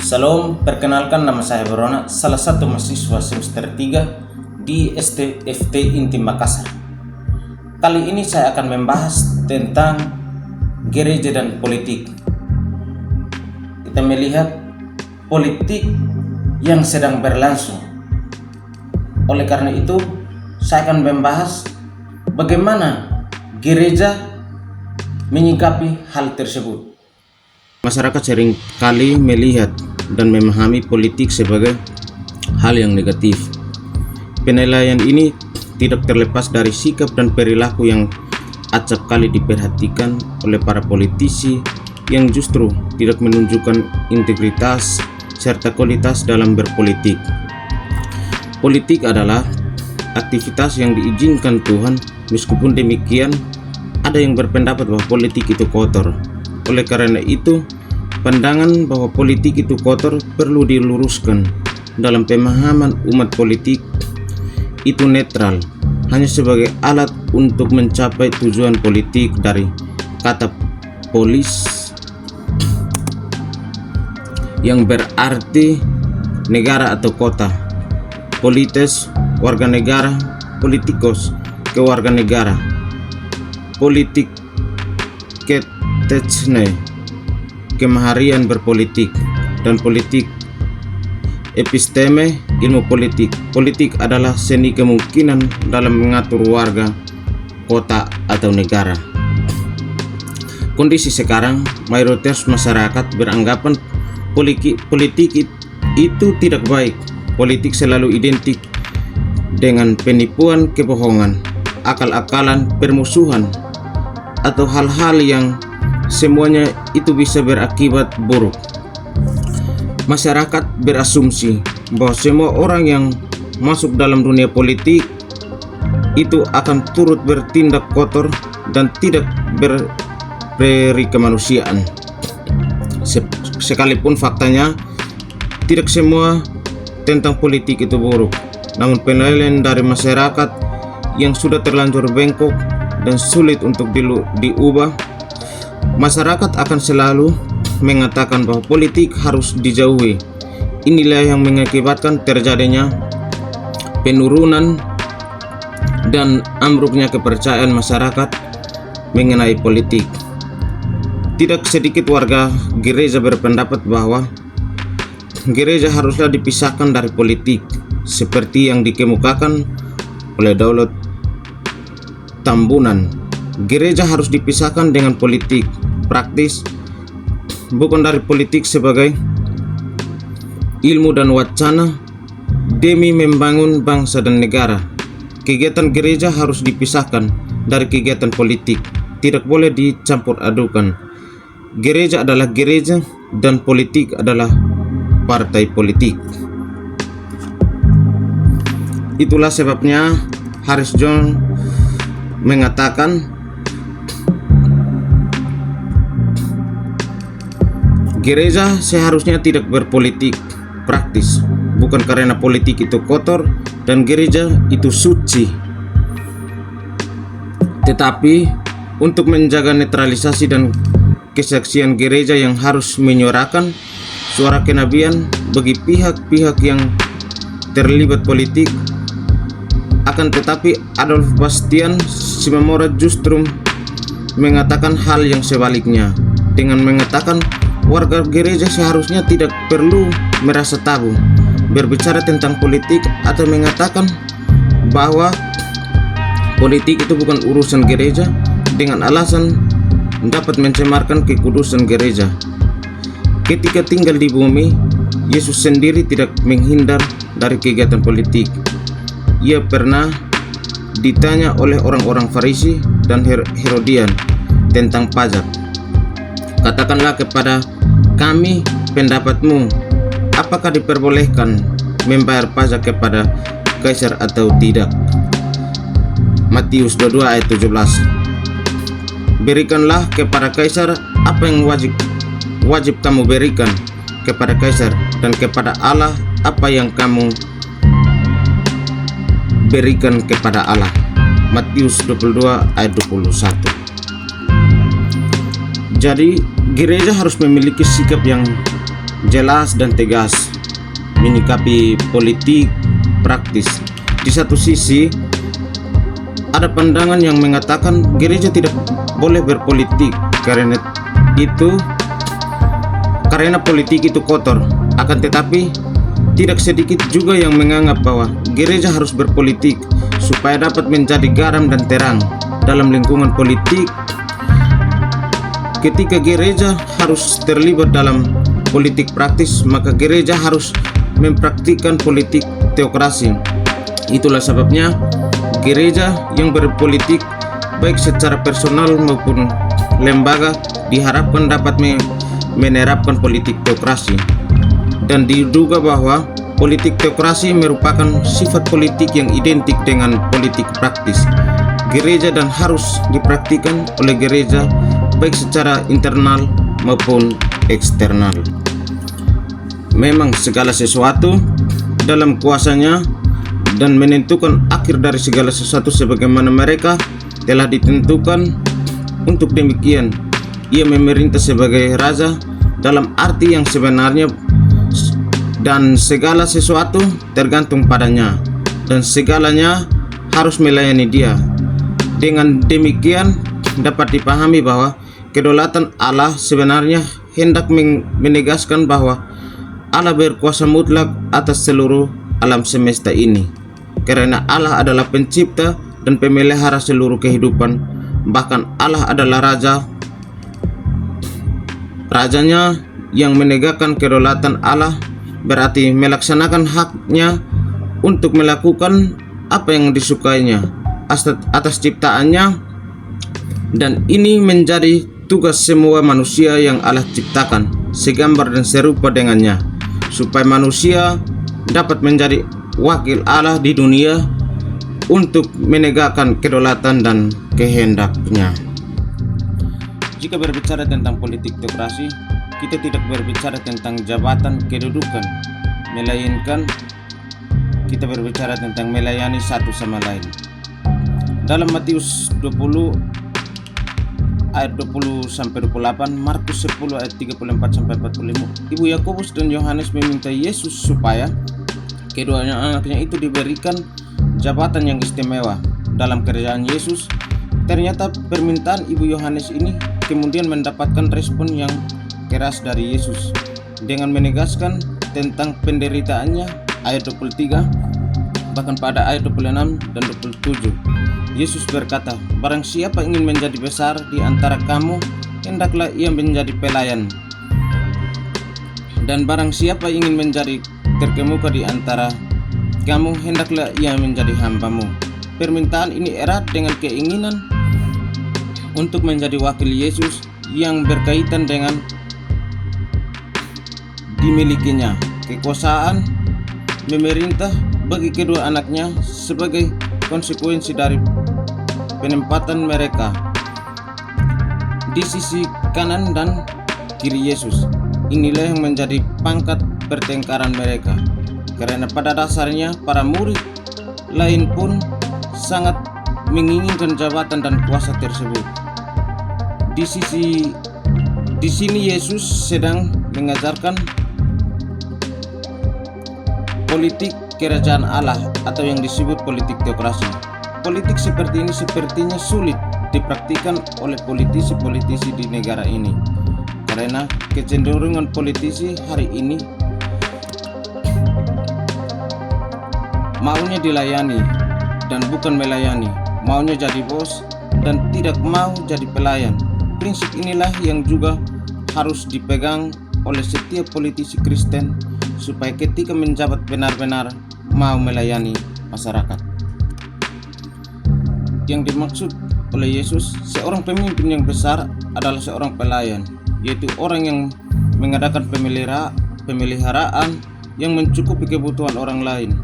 Salam, perkenalkan nama saya Verona, salah satu mahasiswa semester 3 di STFT Inti Makassar. Kali ini saya akan membahas tentang gereja dan politik. Kita melihat politik yang sedang berlangsung. Oleh karena itu, saya akan membahas bagaimana gereja menyikapi hal tersebut. Masyarakat sering kali melihat dan memahami politik sebagai hal yang negatif. Penilaian ini tidak terlepas dari sikap dan perilaku yang acap kali diperhatikan oleh para politisi yang justru tidak menunjukkan integritas serta kualitas dalam berpolitik. Politik adalah aktivitas yang diizinkan Tuhan, meskipun demikian ada yang berpendapat bahwa politik itu kotor. Oleh karena itu, pandangan bahwa politik itu kotor perlu diluruskan. Dalam pemahaman umat, politik itu netral, hanya sebagai alat untuk mencapai tujuan politik. Dari kata polis yang berarti negara atau kota, polites warga negara, politikos kewarga negara, politik ketechne kemaharian berpolitik, dan politik episteme ilmu politik. Politik adalah seni kemungkinan dalam mengatur warga, kota, atau negara. Kondisi sekarang, mayoritas masyarakat beranggapan politik itu tidak baik. Politik selalu identik dengan penipuan, kebohongan, akal-akalan, permusuhan, atau hal-hal yang semuanya itu bisa berakibat buruk. Masyarakat berasumsi bahwa semua orang yang masuk dalam dunia politik itu akan turut bertindak kotor dan tidak berperi kemanusiaan. Sekalipun faktanya tidak semua tentang politik itu buruk, namun penilaian dari masyarakat yang sudah terlanjur bengkok dan sulit untuk diubah. Masyarakat akan selalu mengatakan bahwa politik harus dijauhi. Inilah yang mengakibatkan terjadinya penurunan dan ambruknya kepercayaan masyarakat mengenai politik. Tidak sedikit warga gereja berpendapat bahwa gereja haruslah dipisahkan dari politik, seperti yang dikemukakan oleh Daulat Tambunan. Gereja harus dipisahkan dengan politik praktis, bukan dari politik sebagai ilmu dan wacana demi membangun bangsa dan negara. Kegiatan gereja harus dipisahkan dari kegiatan politik, tidak boleh dicampur adukan. Gereja adalah gereja dan politik adalah partai politik. Itulah sebabnya Harris John mengatakan gereja seharusnya tidak berpolitik praktis, bukan karena politik itu kotor dan gereja itu suci, tetapi untuk menjaga netralisasi dan kesaksian gereja yang harus menyuarakan suara kenabian bagi pihak-pihak yang terlibat politik. Akan tetapi Adolf Bastian Simamora justru mengatakan hal yang sebaliknya, dengan mengatakan warga gereja seharusnya tidak perlu merasa tabu berbicara tentang politik, atau mengatakan bahwa politik itu bukan urusan gereja dengan alasan dapat mencemarkan kekudusan gereja. Ketika tinggal di bumi, Yesus sendiri tidak menghindar dari kegiatan politik. Ia pernah ditanya oleh orang-orang Farisi dan Herodian tentang pajak. Katakanlah kepada kami pendapatmu, apakah diperbolehkan membayar pajak kepada kaisar atau tidak? Matius 22 ayat 17. Berikanlah kepada kaisar apa yang wajib kamu berikan kepada kaisar, dan kepada Allah apa yang kamu berikan kepada Allah. Matius 22 ayat 21. Jadi gereja harus memiliki sikap yang jelas dan tegas menyikapi politik praktis. Di satu sisi ada pandangan yang mengatakan gereja tidak boleh berpolitik karena politik itu kotor. Akan tetapi tidak sedikit juga yang menganggap bahwa gereja harus berpolitik supaya dapat menjadi garam dan terang dalam lingkungan politik. Ketika gereja harus terlibat dalam politik praktis, maka gereja harus mempraktikkan politik teokrasi. Itulah sebabnya gereja yang berpolitik baik secara personal maupun lembaga diharapkan dapat menerapkan politik teokrasi. Dan diduga bahwa politik teokrasi merupakan sifat politik yang identik dengan politik praktis gereja dan harus dipraktikkan oleh gereja baik secara internal maupun eksternal. Memang segala sesuatu dalam kuasanya dan menentukan akhir dari segala sesuatu sebagaimana mereka telah ditentukan. Untuk demikian ia memerintah sebagai raja dalam arti yang sebenarnya, dan segala sesuatu tergantung padanya dan segalanya harus melayani dia. Dengan demikian dapat dipahami bahwa kedaulatan Allah sebenarnya hendak menegaskan bahwa Allah berkuasa mutlak atas seluruh alam semesta ini, karena Allah adalah pencipta dan pemelihara seluruh kehidupan. Bahkan Allah adalah rajanya yang menegakkan kedaulatan Allah berarti melaksanakan haknya untuk melakukan apa yang disukainya atas ciptaannya, dan ini menjadi tugas semua manusia yang Allah ciptakan segambar dan serupa dengannya, supaya manusia dapat menjadi wakil Allah di dunia untuk menegakkan kedaulatan dan kehendaknya. Jika berbicara tentang politik teokrasi, kita tidak berbicara tentang jabatan kedudukan, melainkan kita berbicara tentang melayani satu sama lain. Dalam Matius 20 ayat 20-28, Markus 10 ayat 34-45, Ibu Yakobus dan Yohanes meminta Yesus supaya keduanya anaknya itu diberikan jabatan yang istimewa dalam kerajaan Yesus. Ternyata permintaan Ibu Yohanes ini kemudian mendapatkan respon yang keras dari Yesus dengan menegaskan tentang penderitaannya ayat 23. Bahkan pada ayat 26 dan 27 Yesus berkata, barang siapa ingin menjadi besar di antara kamu, hendaklah ia menjadi pelayan, dan barang siapa ingin menjadi terkemuka di antara kamu, hendaklah ia menjadi hambamu. Permintaan ini erat dengan keinginan untuk menjadi wakil Yesus yang berkaitan dengan dimilikinya kekuasaan memerintah bagi kedua anaknya sebagai konsekuensi dari penempatan mereka di sisi kanan dan kiri Yesus. Inilah yang menjadi pangkat pertengkaran mereka, karena pada dasarnya para murid lain pun sangat menginginkan jabatan dan kuasa tersebut. Di sini Yesus sedang mengajarkan politik kerajaan Allah atau yang disebut politik teokrasi. Politik seperti ini sepertinya sulit dipraktikkan oleh politisi-politisi di negara ini, karena kecenderungan politisi hari ini maunya dilayani dan bukan melayani, maunya jadi bos dan tidak mau jadi pelayan. Prinsip inilah yang juga harus dipegang oleh setiap politisi Kristen supaya ketika menjabat benar-benar mau melayani masyarakat. Yang dimaksud oleh Yesus, seorang pemimpin yang besar adalah seorang pelayan, yaitu orang yang mengadakan pemeliharaan yang mencukupi kebutuhan orang lain,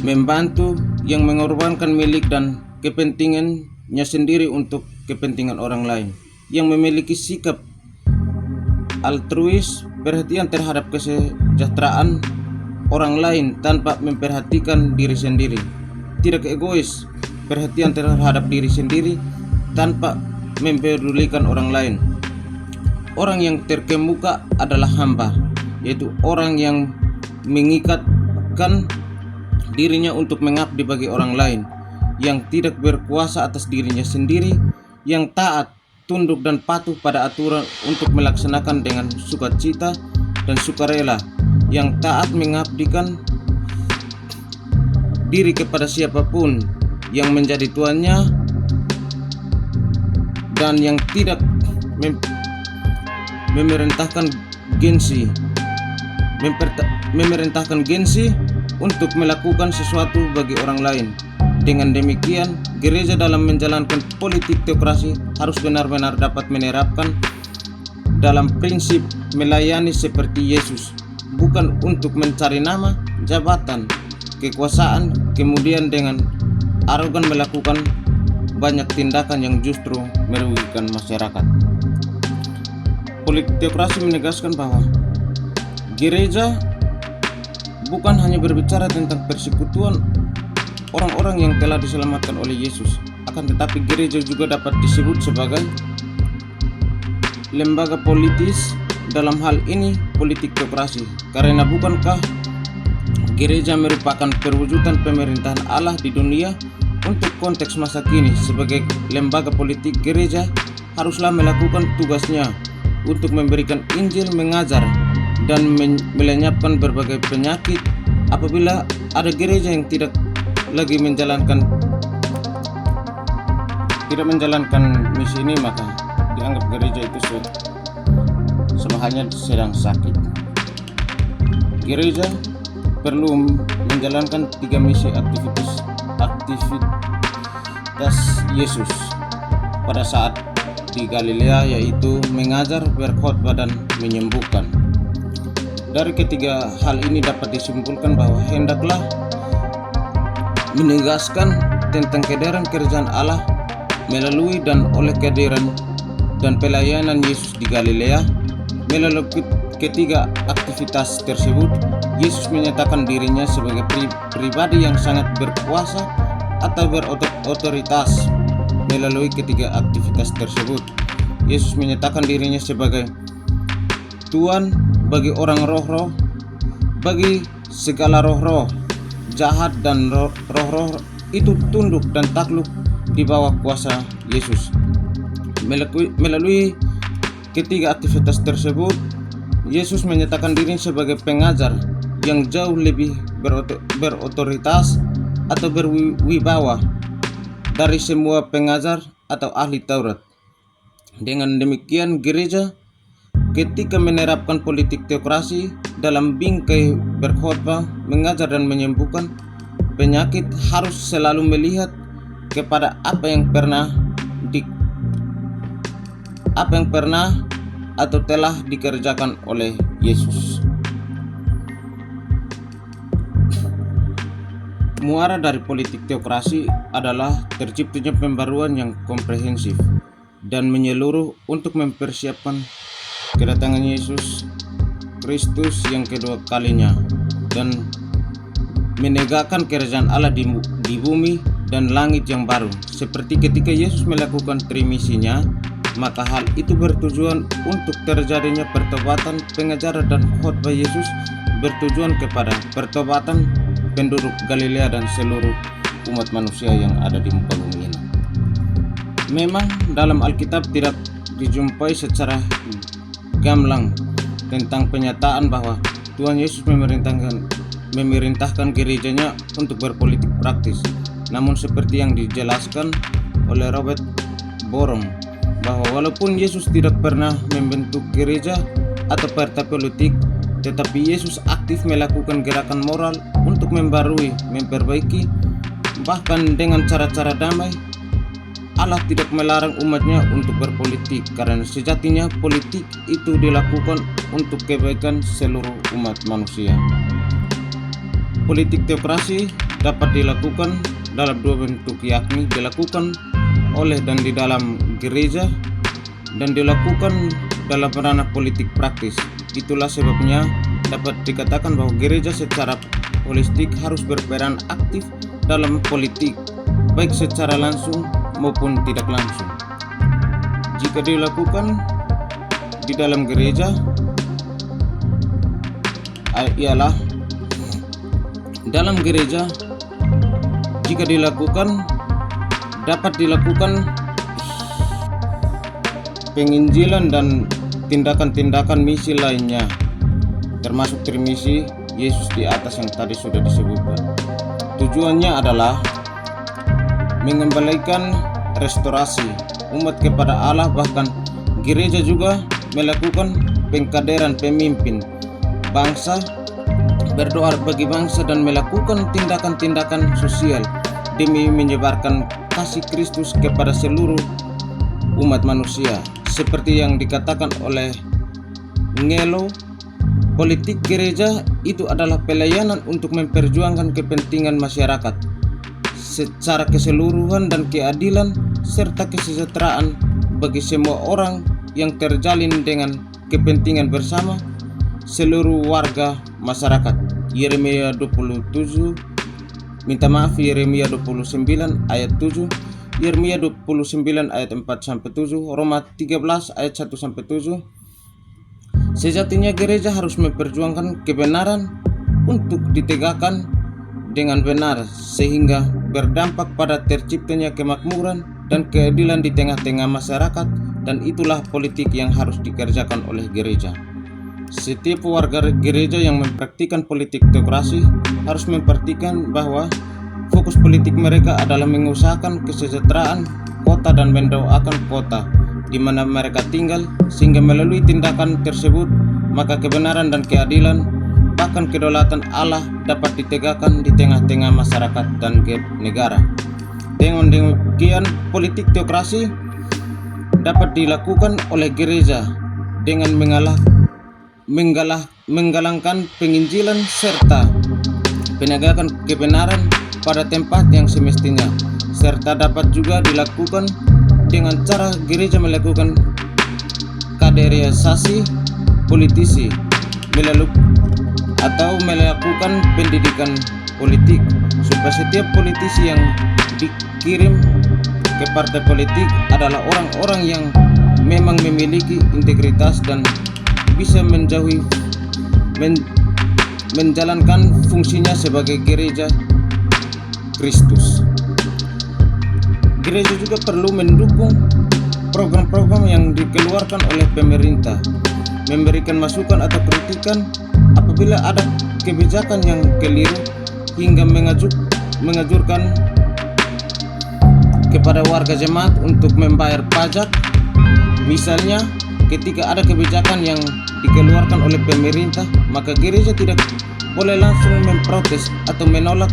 membantu yang mengorbankan milik dan kepentingannya sendiri untuk kepentingan orang lain, yang memiliki sikap altruis, perhatian terhadap kesejahteraan orang lain tanpa memperhatikan diri sendiri, tidak egois, perhatian terhadap diri sendiri tanpa mempedulikan orang lain. orang yang terkemuka adalah hamba, yaitu orang yang mengikatkan dirinya untuk mengabdi bagi orang lain, yang tidak berkuasa atas dirinya sendiri, yang taat, tunduk dan patuh pada aturan untuk melaksanakan dengan sukacita dan sukarela, yang taat mengabdikan diri kepada siapapun yang menjadi tuannya, dan yang tidak memerintahkan gengsi untuk melakukan sesuatu bagi orang lain. Dengan demikian, gereja dalam menjalankan politik teokrasi harus benar-benar dapat menerapkan dalam prinsip melayani seperti Yesus, bukan untuk mencari nama, jabatan, kekuasaan, kemudian dengan arogan melakukan banyak tindakan yang justru merugikan masyarakat. Politik teokrasi menegaskan bahwa gereja bukan hanya berbicara tentang persekutuan orang-orang yang telah diselamatkan oleh Yesus, akan tetapi gereja juga dapat disebut sebagai lembaga politis, dalam hal ini politik teokrasi. Karena bukankah gereja merupakan perwujudan pemerintahan Allah di dunia? Untuk konteks masa kini, sebagai lembaga politik, gereja haruslah melakukan tugasnya untuk memberikan Injil, mengajar, dan melenyapkan berbagai penyakit. Apabila ada gereja yang tidak lagi menjalankan misi ini, maka dianggap gereja itu sebenarnya sedang sakit. Gereja perlu menjalankan 3 misi aktivitas Yesus pada saat di Galilea, yaitu mengajar, berkhotbah, dan menyembuhkan. Dari ketiga hal ini dapat disimpulkan bahwa hendaklah menegaskan tentang kehadiran kerajaan Allah melalui dan oleh kehadiran dan pelayanan Yesus di Galilea. Melalui ketiga aktivitas tersebut, Yesus menyatakan dirinya sebagai pribadi yang sangat berkuasa atau berotoritas. Melalui ketiga aktivitas tersebut, Yesus menyatakan dirinya sebagai Tuhan bagi orang roh-roh, bagi segala roh-roh jahat, dan roh-roh itu tunduk dan takluk di bawah kuasa Yesus. Melalui ketiga aktivitas tersebut, Yesus menyatakan dirinya sebagai pengajar yang jauh lebih berotoritas atau berwibawa dari semua pengajar atau ahli Taurat. Dengan demikian, gereja ketika menerapkan politik teokrasi dalam bingkai berkhotbah, mengajar, dan menyembuhkan penyakit, harus selalu melihat kepada apa yang pernah atau telah dikerjakan oleh Yesus. Muara dari politik teokrasi adalah terciptanya pembaruan yang komprehensif dan menyeluruh untuk mempersiapkan kedatangan Yesus Kristus yang kedua kalinya, dan menegakkan kerajaan Allah di bumi dan langit yang baru. Seperti ketika Yesus melakukan trimisinya, maka hal itu bertujuan untuk terjadinya pertobatan. Pengajaran dan khotbah Yesus bertujuan kepada pertobatan penduduk Galilea dan seluruh umat manusia yang ada di muka bumi ini. Memang dalam Alkitab tidak dijumpai secara gamblang tentang penyataan bahwa Tuhan Yesus memerintahkan gerejanya untuk berpolitik praktis. Namun seperti yang dijelaskan oleh Robert Borong, bahwa walaupun Yesus tidak pernah membentuk gereja atau partai politik, tetapi Yesus aktif melakukan gerakan moral untuk membarui, memperbaiki, bahkan dengan cara-cara damai. Allah tidak melarang umatnya untuk berpolitik, karena sejatinya politik itu dilakukan untuk kebaikan seluruh umat manusia. Politik teokrasi dapat dilakukan dalam 2 bentuk, yakni dilakukan oleh dan di dalam gereja, dan dilakukan dalam ranah politik praktis. Itulah sebabnya dapat dikatakan bahwa gereja secara holistik harus berperan aktif dalam politik, baik secara langsung maupun tidak langsung. Jika dilakukan di dalam gereja ialah dalam gereja jika dapat dilakukan penginjilan dan tindakan-tindakan misi lainnya, termasuk trimisi Yesus di atas yang tadi sudah disebutkan. Tujuannya adalah mengembalikan restorasi umat kepada Allah. Bahkan gereja juga melakukan pengkaderan pemimpin bangsa, berdoa bagi bangsa, dan melakukan tindakan-tindakan sosial demi menyebarkan kasih Kristus kepada seluruh umat manusia. Seperti yang dikatakan oleh Ngelo, politik gereja itu adalah pelayanan untuk memperjuangkan kepentingan masyarakat secara keseluruhan dan keadilan serta kesejahteraan bagi semua orang yang terjalin dengan kepentingan bersama seluruh warga masyarakat. Yeremia 29 ayat 7, Yeremia 29 ayat 4-7, Roma 13 ayat 1-7. Sejatinya gereja harus memperjuangkan kebenaran untuk ditegakkan dengan benar sehingga berdampak pada terciptanya kemakmuran dan keadilan di tengah-tengah masyarakat, dan itulah politik yang harus dikerjakan oleh gereja. Setiap warga gereja yang mempraktikkan politik teokrasi harus memperhatikan bahwa fokus politik mereka adalah mengusahakan kesejahteraan kota dan mendoakan kota di mana mereka tinggal, sehingga melalui tindakan tersebut maka kebenaran dan keadilan bahkan kedaulatan Allah dapat ditegakkan di tengah-tengah masyarakat dan negara. Dengan demikian, politik teokrasi dapat dilakukan oleh gereja dengan menggalangkan penginjilan serta penegakan kebenaran pada tempat yang semestinya, serta dapat juga dilakukan dengan cara gereja melakukan kaderisasi politisi melakukan pendidikan politik supaya setiap politisi yang dikirim ke partai politik adalah orang-orang yang memang memiliki integritas dan bisa menjalankan fungsinya sebagai gereja Kristus. Gereja juga perlu mendukung program-program yang dikeluarkan oleh pemerintah, memberikan masukan atau kritikan apabila ada kebijakan yang keliru, hingga mengajurkan kepada warga jemaat untuk membayar pajak. Misalnya, ketika ada kebijakan yang dikeluarkan oleh pemerintah, maka gereja tidak boleh langsung memprotes atau menolak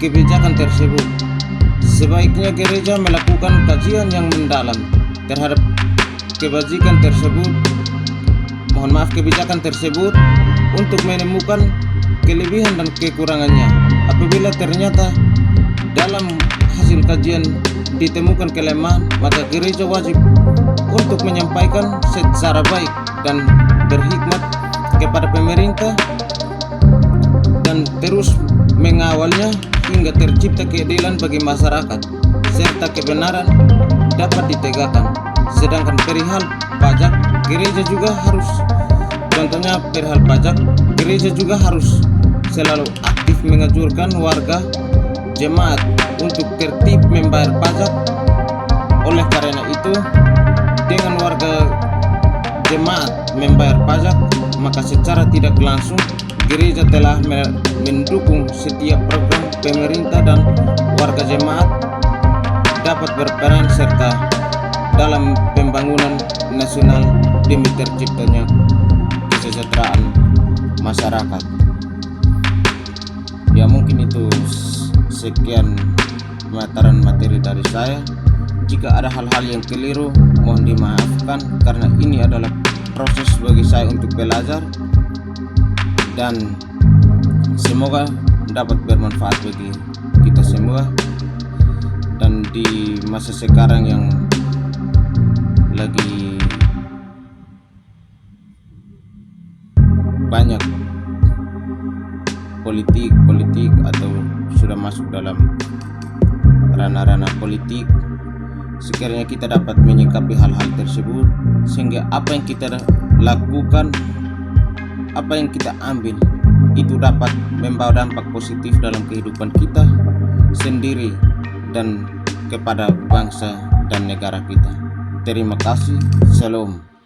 kebijakan tersebut. Sebaiknya gereja melakukan kajian yang mendalam terhadap kebijakan tersebut untuk menemukan kelebihan dan kekurangannya. Apabila ternyata dalam hasil kajian ditemukan kelemahan, maka gereja wajib untuk menyampaikan secara baik dan berhikmat kepada pemerintah dan terus mengawalnya hingga tercipta keadilan bagi masyarakat serta kebenaran dapat ditegakkan. Sedangkan perihal pajak, gereja juga harus selalu aktif mengajurkan warga jemaat untuk tertib membayar pajak. Oleh karena itu, dengan warga jemaat membayar pajak, maka secara tidak langsung gereja telah mendukung setiap program pemerintah dan warga jemaat dapat berperan serta dalam pembangunan nasional demi terciptanya kesejahteraan masyarakat. Ya, mungkin itu sekian pemaparan materi dari saya. Jika ada hal-hal yang keliru, mohon dimaafkan karena ini adalah proses bagi saya untuk belajar, dan semoga dapat bermanfaat bagi kita semua. Dan di masa sekarang yang lagi banyak politik atau sudah masuk dalam ranah-ranah politik, sekiranya kita dapat menyikapi hal-hal tersebut, sehingga apa yang kita lakukan, apa yang kita ambil, itu dapat membawa dampak positif dalam kehidupan kita sendiri dan kepada bangsa dan negara kita. Terima kasih. Shalom.